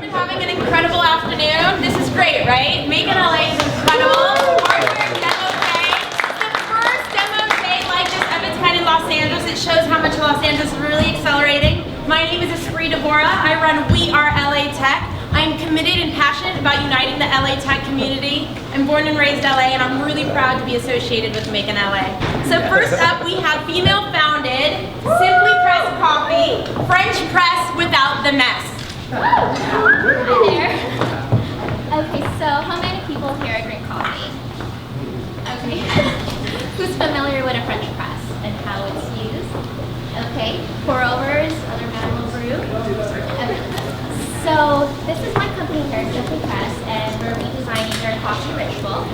been having an incredible afternoon. This is great, right? Making LA is incredible. Our demo day. The first demo day like this I've attended in Los Angeles. It shows how much Los Angeles is really accelerating. My name is Espree Devora. I run We Are LA Tech. I'm committed and passionate about uniting the LA Tech community. I'm born and raised LA, and I'm really proud to be associated with Making LA. So first up, we have female-founded Simpli Press Coffee, French press without the mess. Hi there. Okay, so how many people here drink coffee? Okay. Who's familiar with a French press and how it's used? Okay. Pour-overs, other manual brew. Okay. So this is my company here, Simpli Press, and we're redesigning their coffee ritual.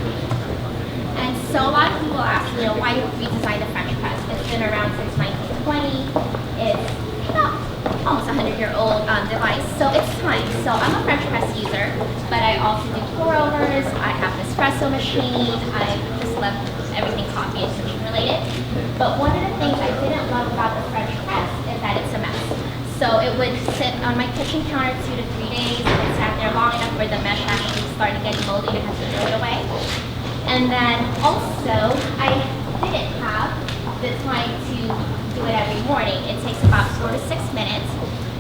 And so a lot of people ask, why redesign the French press? It's been around since 1920. It's almost a 100-year-old device, so it's time. So I'm a French press user, but I also do pour-overs. I have an espresso machine. I just love everything coffee and machine related. But one of the things I didn't love about the French press is that it's a mess. So it would sit on my kitchen counter 2 to 3 days. It sat there long enough where the mesh actually started getting moldy and I had to throw it away. And then also, I didn't have the time to do it every morning. It takes about 4 to 6 minutes.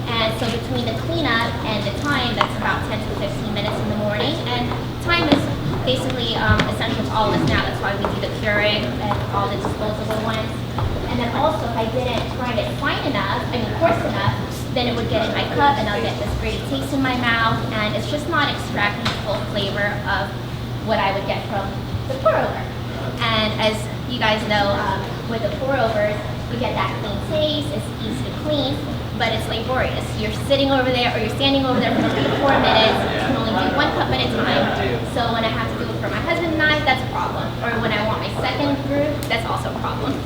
And so between the cleanup and the time, that's about 10 to 15 minutes in the morning. And time is basically essential to all of us now. That's why we do the Keurig and all the disposable ones. And then also, if I didn't grind it coarse enough, then it would get in my cup and I'll get this great taste in my mouth, and it's just not extracting the full flavor of what I would get from the pour-over. And as you guys know, with the pour-overs, you get that clean taste, it's easy to clean, but it's laborious. You're sitting over there or you're standing over there for 3 to 4 minutes, you can only do 1 cup at a time. So when I have to do it for my husband and I, that's a problem. Or when I want my second brew, that's also a problem.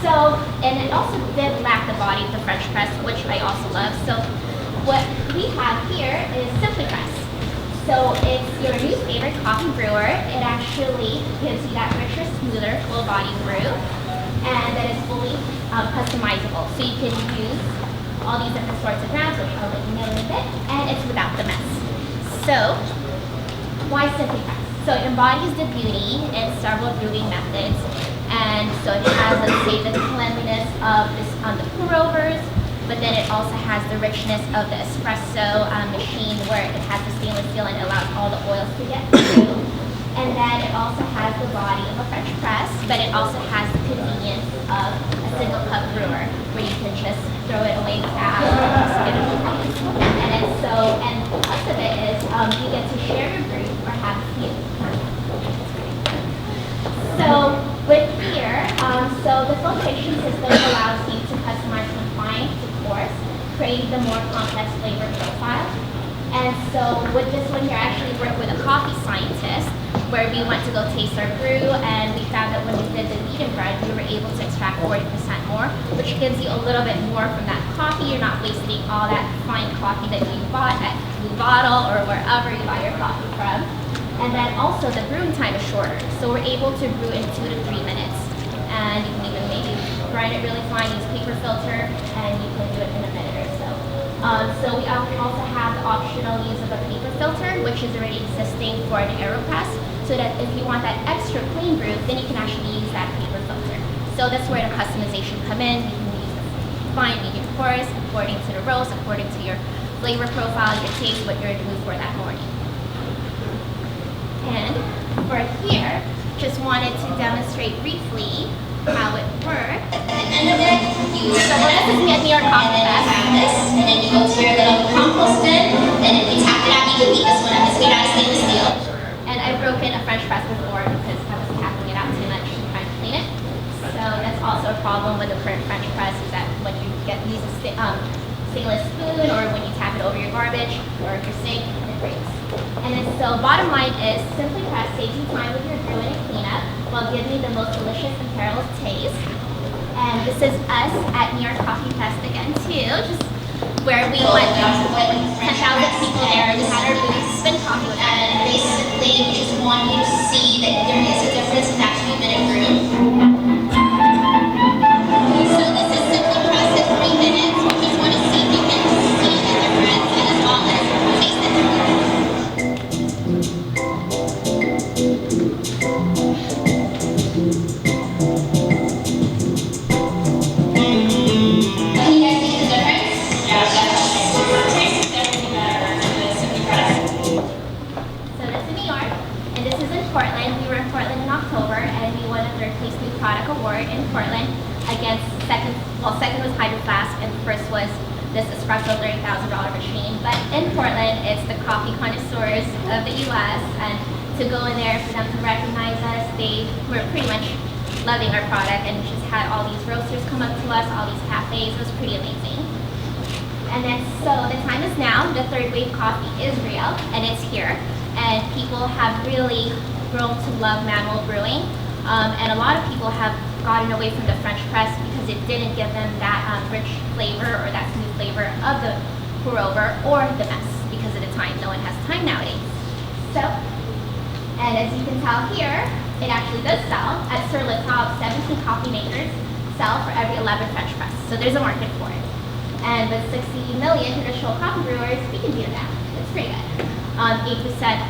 So, and it also did lack the body of the French press, which I also love. So what we have here is Simpli Press. So it's your new favorite coffee brewer. It actually gives you that richer, smoother, full body brew. And then it's fully customizable. So you can use all these different sorts of grounds, which I'll let you know in a bit. And it's without the mess. So, why Simpli Press? So it embodies the beauty in several brewing methods. And so it has, let's say, the cleanliness of this on the pour-overs, but then it also has the richness of the espresso machine where it has the stainless steel and it allows all the oils to get through. And then it also has the body of a French press, but it also has the convenience of a single cup brewer where you can just throw it away fast and just get it over with. And plus of it is you get to share your brew or have a few. So with here, so the filtration system allows you to customize from fine to coarse, creating the more complex flavor profile. And so with this one here, I actually work with a coffee scientist where we went to go taste our brew, and we found that when we did the knead and grind, we were able to extract 40% more, which gives you a little bit more from that coffee. You're not wasting all that fine coffee that you bought at Blue Bottle or wherever you buy your coffee from. And then also the brewing time is shorter, so we're able to brew in 2 to 3 minutes. And you can even maybe grind it really fine, use paper filter, and you can do it in a minute or so. So we also have the optional use of a paper filter, which is already existing for an AeroPress, so that if you want that extra clean brew, then you can actually use that paper filter. So that's where the customization come in. You can use the fine, medium, coarse, according to the roast, according to your flavor profile, your taste, what you're in the mood for that morning. And for here, just wanted to demonstrate briefly how it works. At the end of it, you So this is New York Coffee Fest. this, and then you go to your little compost bin, and if you tap it out, you can beat this one up. It's made out of stainless steel. And I've broken a French press before because I was tapping it out too much and trying to clean it. So that's also a problem with the current French press, is that when you use a stainless spoon or when you tap it over your garbage or your sink, it breaks. And then so bottom line is Simpli Press saves you time with your brewing and cleanup while giving you the most delicious and perilous taste. And this is us at New York Coffee Fest again too, just where we went with 10,000 people there. We had our booth, Spinpop, And basically, we just want you to see that there is a difference in that 2-minute brew. So this is Simpli Press at 3 minutes. We just want to see if you can see the difference, and as well as taste the difference. Portland, it's the coffee connoisseurs of the US, and to go in there for them to recognize us, they were pretty much loving our product and just had all these roasters come up to us, all these cafes. It was pretty amazing. And then so the time is now, the third wave coffee is real and it's here. And people have really grown to love manual brewing. And a lot of people have gotten away from the French press because it didn't give them that rich flavor or that smooth flavor of the pour over or the mess because of the time. No one has time nowadays. So, and as you can tell here, it actually does sell. At Sur La Table, 17 coffee makers sell for every 11 French press. So there's a market for it. And with 60 million traditional coffee brewers, we can do that. It's pretty good. 8%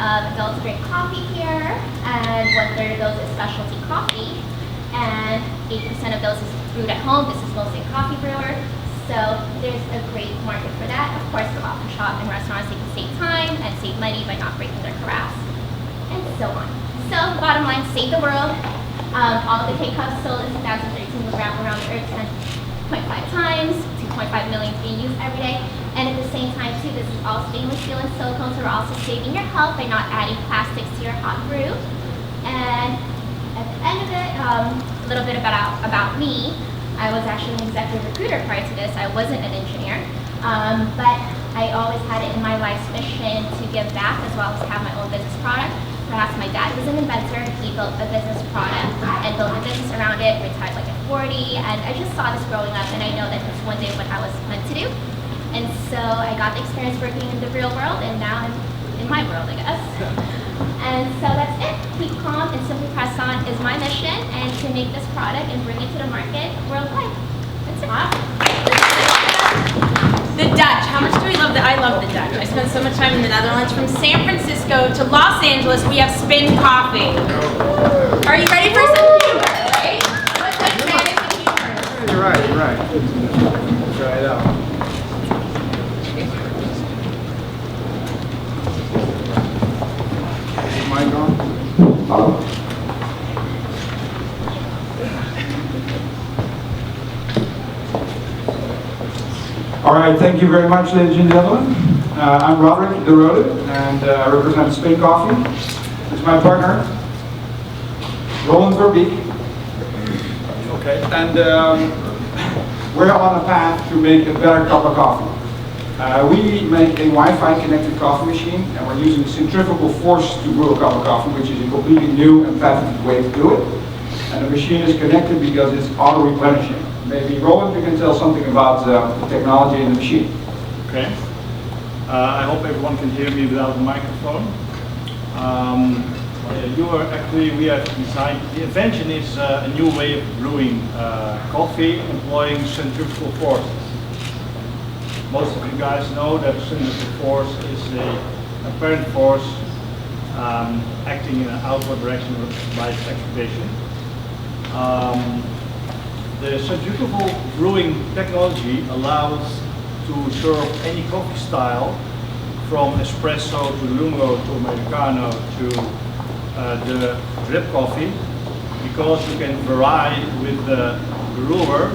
of adults drink coffee here, and 1/3 of those is specialty coffee. And 8% of those is brewed at home. This is mostly a coffee brewer. So there's a great market for that. Of course, the coffee shop and restaurants, they can save time and save money by not breaking their carafes, and so on. So bottom line, save the world. All of the K-Cups sold in 2013 will wrap around the earth 10.5 times, 2.5 million being used every day. And at the same time too, this is all stainless steel and silicone, so we're also saving your health by not adding plastics to your hot brew. And at the end of it, a little bit about me. I was actually an executive recruiter prior to this. I wasn't an engineer, but I always had it in my life's mission to give back as well as have my own business product. Perhaps my dad was an inventor. He built a business product and built a business around it, retired like at 40, and I just saw this growing up, and I know that it's one day what I was meant to do. And so I got the experience working in the real world, and now I'm in my world, I guess. And so that's it. Keep calm and simply press on is my mission, and to make this product and bring it to the market worldwide. That's it. Wow. The Dutch. How much do we love the? I love the Dutch. I spent so much time in the Netherlands. From San Francisco to Los Angeles, we have Spinn coffee. Are you ready for some humor? Right? What Dutch man is the humor? You're right. You're right. Try it out. Is mine on? All right, thank you very much, ladies and gentlemen. I'm Roderick, and I represent Spinn Coffee. This is my partner, Roland Verbeek. Okay, and we're on a path to make a better cup of coffee. We make a Wi-Fi connected coffee machine, and we're using centrifugal force to brew a cup of coffee, which is a completely new and patented way to do it. And the machine is connected because it's auto-replenishing. Maybe Roland, you can tell something about the technology in the machine. Okay. I hope everyone can hear me without the microphone. We have designed, the invention is a new way of brewing coffee employing centrifugal forces. Most of you guys know that centrifugal force is a apparent force acting in an outward direction by excitation. The centrifugal brewing technology allows to serve any coffee style, from espresso to lungo to americano to the drip coffee, because you can vary with the brewer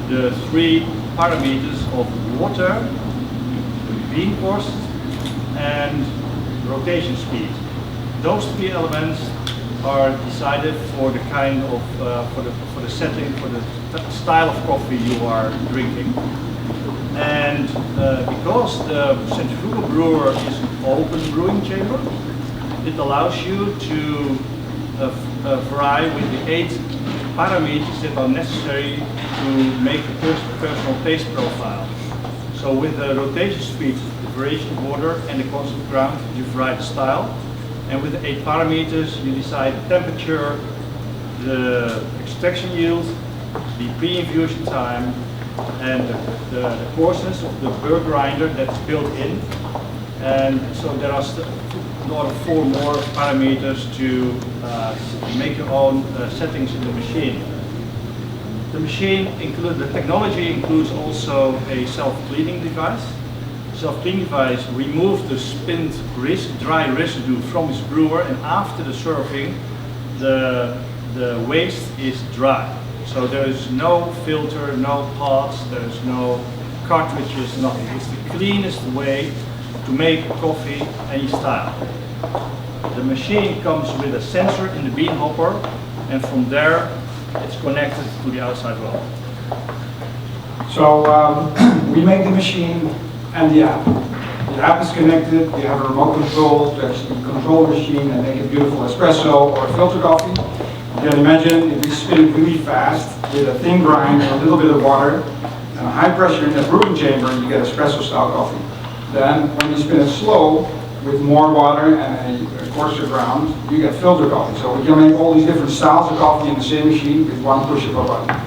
the 3 parameters of water, bean cost, and rotation speed. Those 3 elements are decided for the kind of for the setting, for the style of coffee you are drinking. And because the centrifugal brewer is an open brewing chamber, it allows you to vary with the 8 parameters that are necessary to make a personal taste profile. So with the rotation speed, the variation of water, and the constant ground, you vary the style. And with the 8 parameters, you decide the temperature, the extraction yield, the pre-infusion time, and the coarseness of the burr grinder that's built in. And so there are another 4 more parameters to make your own settings in the machine. The machine the technology includes also a self-cleaning device. Self-cleaning device removes the spinned dry residue from its brewer, and after the serving, the waste is dry. So there is no filter, no pots, there is no cartridges, nothing. It's the cleanest way to make coffee any style. The machine comes with a sensor in the bean hopper, and from there it's connected to the outside world. So we make the machine and the app. The app is connected, you have a remote control to actually control the machine and make a beautiful espresso or filter coffee. You can imagine if we spin it really fast with a thin grind and a little bit of water and a high pressure in the brewing chamber, you get espresso style coffee. Then when you spin it slow with more water and a coarser ground, you get filter coffee. So we can make all these different styles of coffee in the same machine with one push of a button.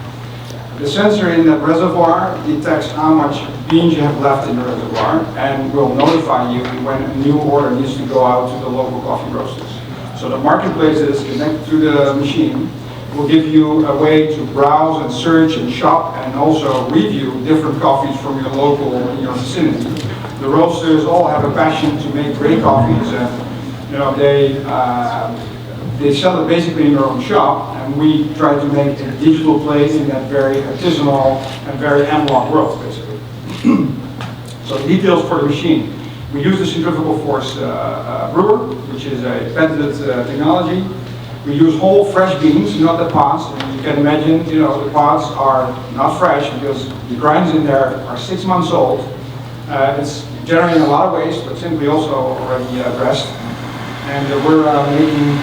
The sensor in that reservoir detects how much beans you have left in the reservoir and will notify you when a new order needs to go out to the local coffee roasters. So the marketplace that is connected to the machine will give you a way to browse and search and shop and also review different coffees from your local, in your vicinity. The roasters all have a passion to make great coffees, and you know they sell it basically in their own shop, and we try to make a digital play in that very artisanal and very analog world, basically. So the details for the machine. We use the centrifugal force brewer, which is a patented technology. We use whole fresh beans, not the pods. And you can imagine, you know, the pods are not fresh because the grinds in there are 6 months old. It's generating a lot of waste, but Simpli also already addressed. And we're making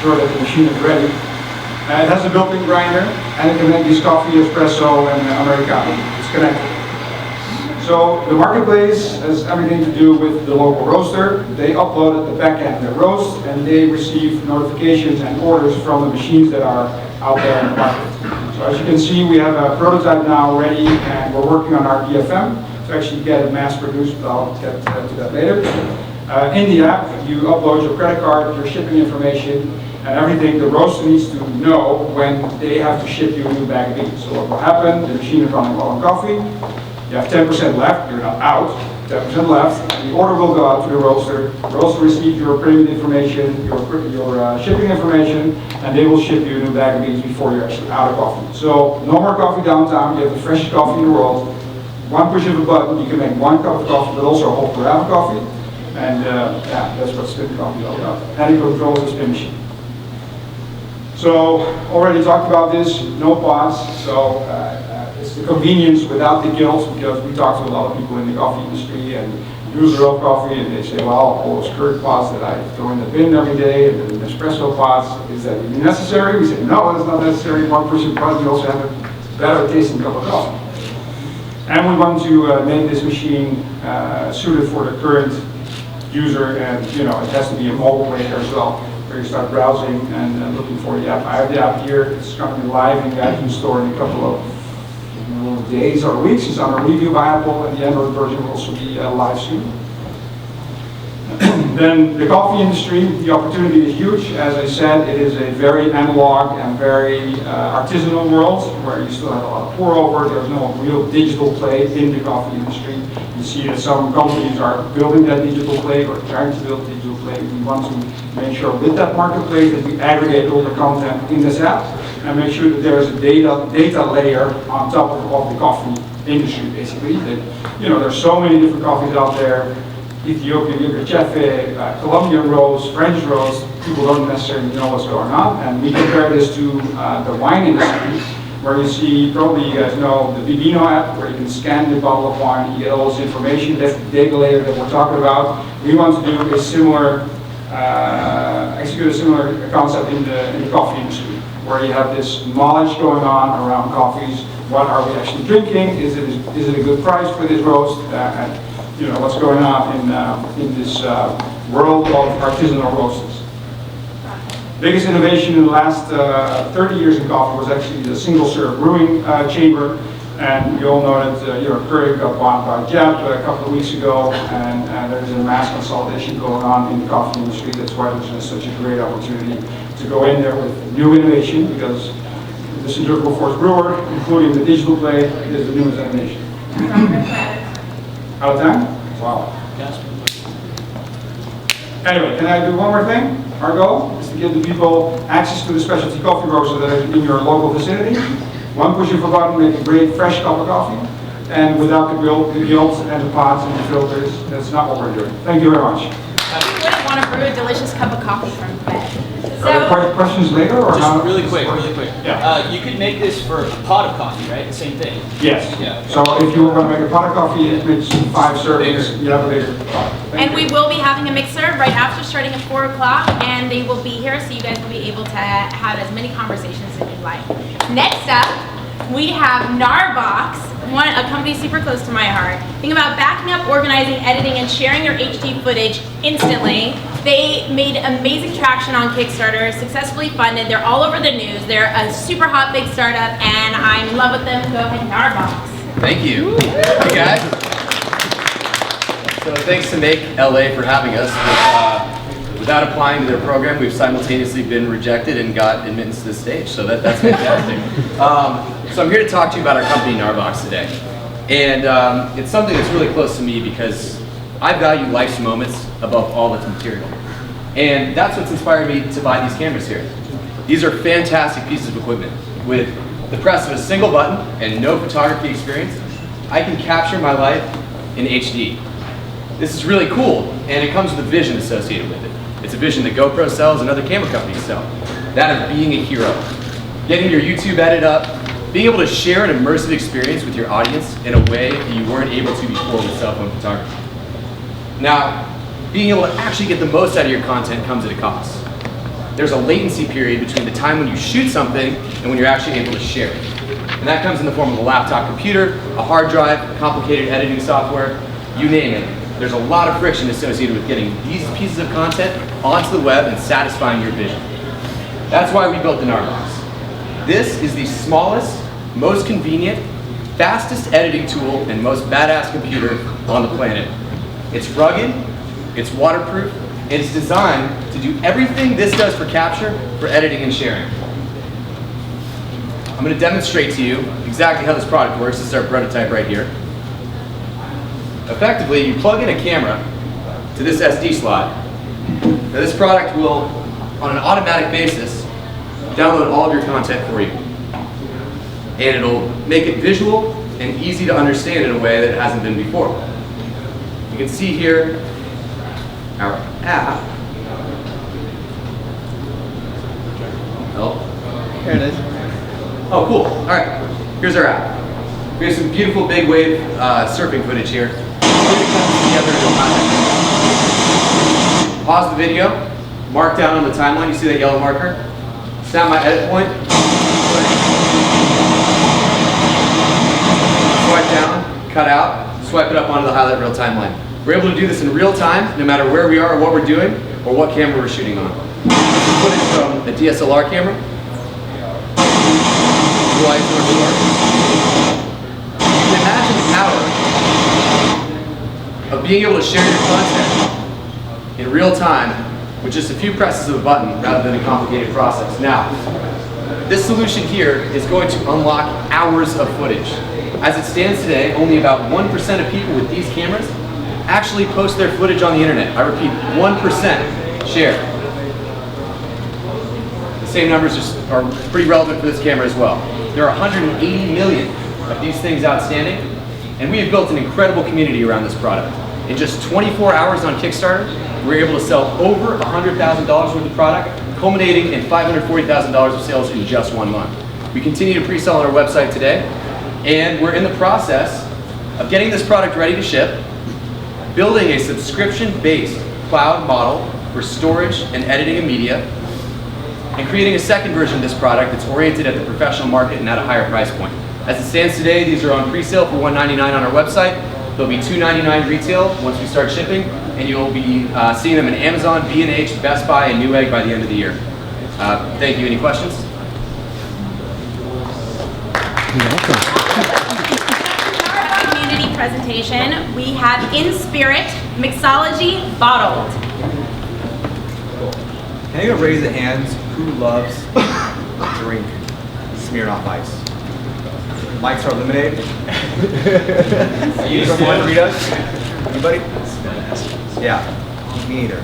sure that the machine is ready. It has a built-in grinder, and it can make this coffee, espresso, and Americano. It's connected. So the marketplace has everything to do with the local roaster. They upload at the back end the roast, and they receive notifications and orders from the machines that are out there in the market. So as you can see, we have a prototype now ready, and we're working on our DFM to actually get it mass produced, but I'll get to that later. In the app, you upload your credit card, your shipping information, and everything the roaster needs to know when they have to ship you a new bag of beans. So what will happen, the machine is running low on coffee, you have 10% left, you're not out, 10% left, the order will go out to the roaster receives your payment information, your shipping information, and they will ship you a new bag of beans before you're actually out of coffee. So no more coffee downtime, you have the freshest coffee in the world. One push of a button, you can make 1 cup of coffee, but also a whole grab of coffee. And yeah, that's what Spinn coffee is all about. And it controls the spin machine. So already talked about this, no pods. So it's the convenience without the guilt, because we talk to a lot of people in the coffee industry and use their own coffee, and they say, well, all those curd pods that I throw in the bin every day, and the espresso pods, is that really necessary? We say, no, it's not necessary. One push of a button, you also have a better tasting cup of coffee. And we want to make this machine suited for the current user, and you know, it has to be a mobile player as well, where you start browsing and looking for the app. I have the app here. It's going to be live in the iTunes store in a couple of days or weeks. It's under review by Apple, and the Android version will also be live soon. Then the coffee industry, the opportunity is huge. As I said, it is a very analog and very artisanal world where you still have a lot of pour over. There's no real digital play in the coffee industry. You see that some companies are building that digital play or trying to build digital play. We want to make sure with that marketplace that we aggregate all the content in this app and make sure that there is a data layer on top of the coffee industry, basically. That, you know, there's so many different coffees out there. Ethiopian Yogurchefe, Colombian roast, French roast, people don't necessarily know what's going on. And we compare this to the wine industry, where you see, probably you guys know the Vivino app, where you can scan the bottle of wine, you get all this information. That's the data layer that we're talking about. We want to do a similar, execute a similar concept in the coffee industry, where you have this knowledge going on around coffees. What are we actually drinking? Is it a good price for this roast? And you know, what's going on in this world of artisanal roasters. Biggest innovation in the last 30 years in coffee was actually the single serve brewing chamber. And you all know that Keurig got bought by Jeb a couple of weeks ago, and there's a mass consolidation going on in the coffee industry. That's why there's such a great opportunity to go in there with new innovation, because the centrifugal force brewer, including the digital play, is the newest innovation. Out of time? Wow. Anyway, can I do one more thing? Our goal is to give the people access to the specialty coffee roaster that is in your local vicinity. One push of a button, make a great fresh cup of coffee. and without the gills and the pots and the filters. That's not what we're doing. Thank you very much. Who wouldn't want to brew a delicious cup of coffee from bed? Are there questions later, or how? Just really quick. Yeah. You could make this for a pot of coffee, right? The same thing. Yes. Yeah. So if you were going to make a pot of coffee, it's 5 servings. You have a bigger pot. And we will be having a mixer right after, starting at 4 o'clock, and they will be here, so you guys will be able to have as many conversations as you'd like. Next up, we have Gnarbox, a company super close to my heart. Think about backing up, organizing, editing, and sharing your HD footage instantly. They made amazing traction on Kickstarter, successfully funded. They're all over the news. They're a super hot big startup, and I'm in love with them. Go ahead, Gnarbox. Thank you. Hey guys. So thanks to Make LA for having us. Without applying to their program, we've simultaneously been rejected and got admittance to the stage. So that's fantastic. So I'm here to talk to you about our company Gnarbox today. And it's something that's really close to me because I value life's moments above all its material. And that's what's inspired me to buy these cameras here. These are fantastic pieces of equipment. With the press of a single button and no photography experience, I can capture my life in HD. This is really cool, and it comes with a vision associated with it. It's a vision that GoPro sells and other camera companies sell. That of being a hero. Getting your YouTube edit up, being able to share an immersive experience with your audience in a way that you weren't able to before with cell phone photography. Now, being able to actually get the most out of your content comes at a cost. There's a latency period between the time when you shoot something and when you're actually able to share it. And that comes in the form of a laptop computer, a hard drive, complicated editing software, you name it. There's a lot of friction associated with getting these pieces of content onto the web and satisfying your vision. That's why we built the Gnarbox. This is the smallest, most convenient, fastest editing tool and most badass computer on the planet. It's rugged, it's waterproof, and it's designed to do everything this does for capture, for editing and sharing. I'm going to demonstrate to you exactly how this product works. This is our prototype right here. Effectively, you plug in a camera to this SD slot. Now this product will, on an automatic basis, download all of your content for you. And it'll make it visual and easy to understand in a way that it hasn't been before. You can see here our app. Oh, here it is. Oh, cool. All right, here's our app. We have some beautiful big wave surfing footage here. Pause the video, mark down on the timeline. You see that yellow marker? Snap my edit point. Swipe down, cut out, swipe it up onto the highlight reel timeline. We're able to do this in real time, no matter where we are or what we're doing, or what camera we're shooting on. Footage from a DSLR camera. Imagine the power of being able to share your content in real time with just a few presses of a button rather than a complicated process. Now, this solution here is going to unlock hours of footage. As it stands today, only about 1% of people with these cameras actually post their footage on the internet. I repeat, 1% share. The same numbers are pretty relevant for this camera as well. There are 180 million of these things outstanding, and we have built an incredible community around this product. In just 24 hours on Kickstarter, we were able to sell over $100,000 worth of product, culminating in $540,000 of sales in just 1 month. We continue to pre-sell on our website today, and we're in the process of getting this product ready to ship, building a subscription-based cloud model for storage and editing of media, and creating a second version of this product that's oriented at the professional market and at a higher price point. As it stands today, these are on pre-sale for $199 on our website. They'll be $299 retail once we start shipping, and you'll be seeing them in Amazon, B&H, Best Buy, and Newegg by the end of the year. Thank you. Any questions? Community presentation, we have Spirit Mixology bottled. Can you raise the hands who loves drink Smirnoff Ice? Mics are lemonade. Use margaritas. Anybody? Yeah, me neither.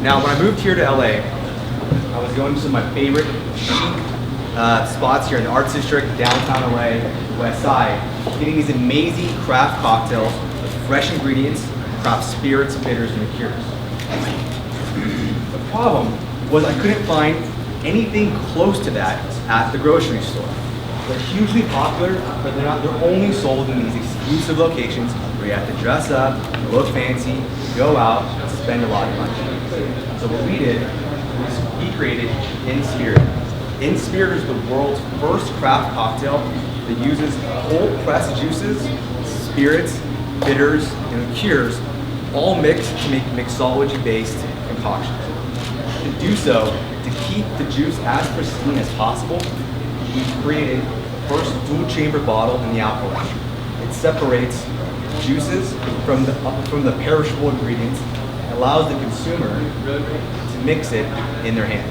Now, when I moved here to LA, I was going to some of my favorite chic spots here in the Arts District, downtown LA, West Side. getting these amazing craft cocktails with fresh ingredients, craft spirits, bitters, and liqueurs. The problem was I couldn't find anything close to that at the grocery store. They're hugely popular, but they're only sold in these exclusive locations where you have to dress up, look fancy, go out, and spend a lot of money. So what we did was we created In Spirit. In Spirit is the world's first craft cocktail that uses cold pressed juices, spirits, bitters, and liqueurs, all mixed to make mixology-based concoctions. To do so, to keep the juice as pristine as possible, we created the first dual-chamber bottle in the alcohol industry. It separates juices from the perishable ingredients and allows the consumer to mix it in their hand.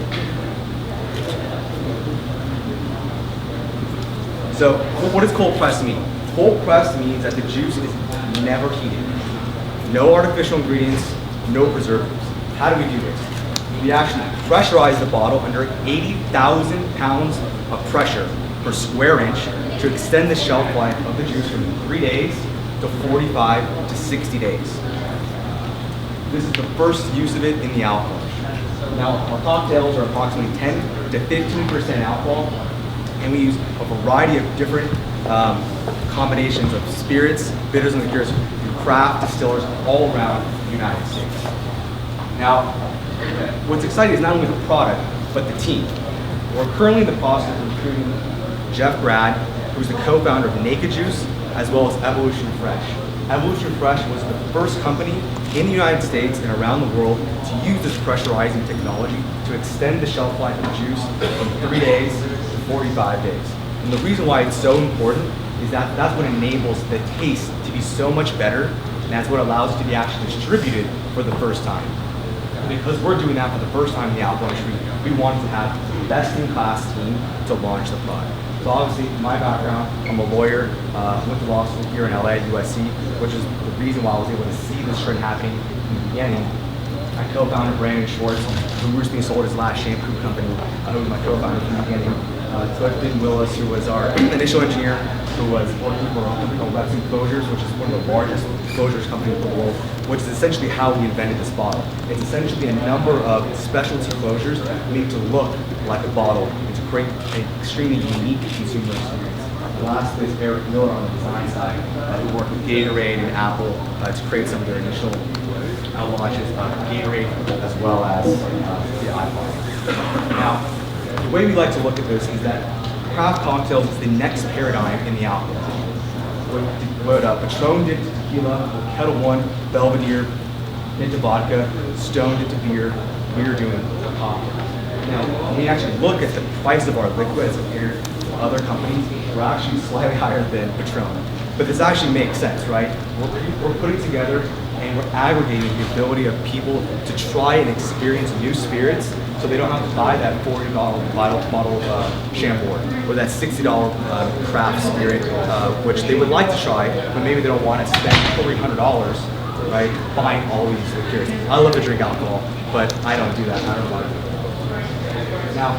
So what does cold press mean? Cold press means that the juice is never heated. No artificial ingredients, no preservatives. How do we do this? We actually pressurize the bottle under 80,000 pounds of pressure per square inch to extend the shelf life of the juice from 3 days to 45 to 60 days. This is the first use of it in the alcohol. Now, our cocktails are approximately 10 to 15% alcohol, and we use a variety of different combinations of spirits, bitters, and liqueurs from craft distillers all around the United States. Now, what's exciting is not only the product, but the team. We're currently in the process of recruiting Jeff Brad, who's the co-founder of Naked Juice, as well as Evolution Fresh. Evolution Fresh was the first company in the United States and around the world to use this pressurizing technology to extend the shelf life of juice from 3 days to 45 days. And the reason why it's so important is that that's what enables the taste to be so much better, and that's what allows it to be actually distributed for the first time. Because we're doing that for the first time in the alcohol industry, we wanted to have the best-in-class team to launch the product. So obviously, my background, I'm a lawyer, went to law school here in LA, USC, which is the reason why I was able to see this trend happening in the beginning. My co-founder, Brandon Schwartz, who recently sold his last shampoo company, who was my co-founder from the beginning. Clifton Willis, who was our initial engineer, who was working for a company called Reps and Closures, which is one of the largest closures companies in the world, which is essentially how we invented this bottle. It's essentially a number of specialty closures made to look like a bottle and to create an extremely unique consumer experience. And lastly is Eric Miller on the design side, who worked with Gatorade and Apple to create some of their initial launches of Gatorade as well as the iPhone. Now, the way we like to look at this is that craft cocktails is the next paradigm in the alcohol. What Patron did to tequila, Kettle One, Belvedere did to vodka, Stone did to beer, we're doing a cocktail. Now, when we actually look at the price of our liquids compared to other companies, we're actually slightly higher than Patron. But this actually makes sense, right? We're putting together and we're aggregating the ability of people to try and experience new spirits so they don't have to buy that $40 bottle of Chambord or that $60 craft spirit, which they would like to try, but maybe they don't want to spend $300, right, buying all these liqueurs. I love to drink alcohol, but I don't do that. I don't want to do that. Now,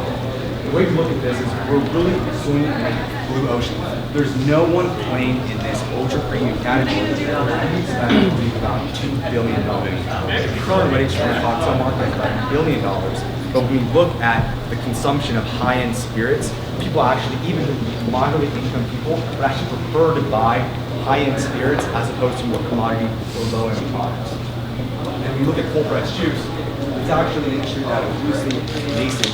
the way we look at this is we're really swimming in a blue ocean. There's no one playing in this ultra premium category. We spend about $2 billion. The current ready-to-drink cocktail market is about $1 billion. But when we look at the consumption of high-end spirits, people actually, even moderately income people, would actually prefer to buy high-end spirits as opposed to more commodity or low-end products. And when you look at cold pressed juice, it's actually an industry that is loosely nascent,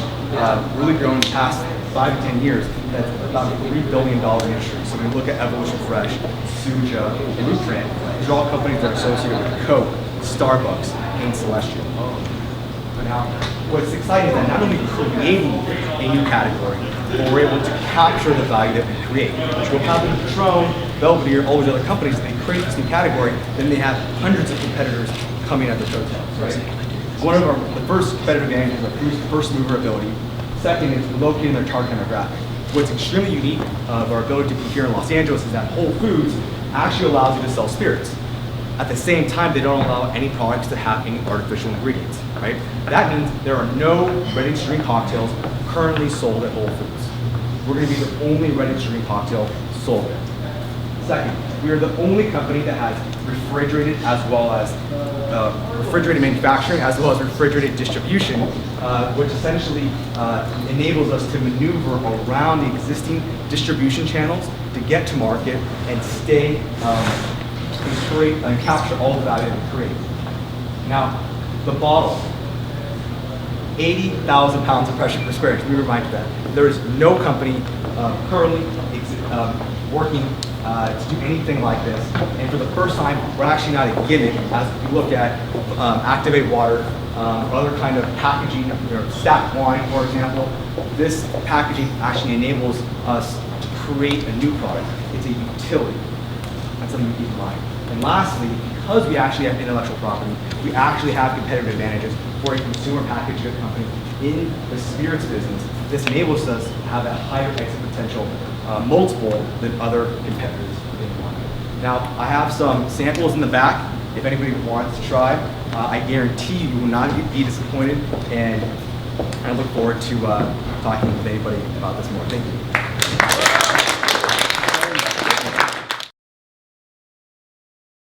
really grown in the past 5 to 10 years. That's about a $3 billion industry. So when you look at Evolution Fresh, Suja, and Nutrient, these are all companies that are associated with Coke, Starbucks, and Celestial. Now, what's exciting is that not only creating a new category, but we're able to capture the value that we create. Which will happen with Patron, Belvedere, all these other companies, they create this new category, then they have hundreds of competitors coming at their coattails, right? One of the first competitive advantages is our first mover ability. Second is locating their target demographic. What's extremely unique of our ability to be here in Los Angeles is that Whole Foods actually allows you to sell spirits. At the same time, they don't allow any products to have any artificial ingredients, right? That means there are no ready-to-drink cocktails currently sold at Whole Foods. We're going to be the only ready-to-drink cocktail sold there. Second, we are the only company that has refrigerated as well as refrigerated manufacturing as well as refrigerated distribution, which essentially enables us to maneuver around the existing distribution channels to get to market and stay and create and capture all the value that we create. Now, the bottle, 80,000 pounds of pressure per square inch. Let me remind you that. There is no company currently working to do anything like this. And for the first time, we're actually not a gimmick as we look at Activate Water, or other kind of packaging, stacked wine, for example. This packaging actually enables us to create a new product. It's a utility. That's something to keep in mind. And lastly, because we actually have intellectual property, we actually have competitive advantages for a consumer packaged good company in the spirits business. This enables us to have a higher exit potential multiple than other competitors in the market. Now, I have some samples in the back. If anybody wants to try, I guarantee you will not be disappointed, and I look forward to talking with anybody about this more. Thank you.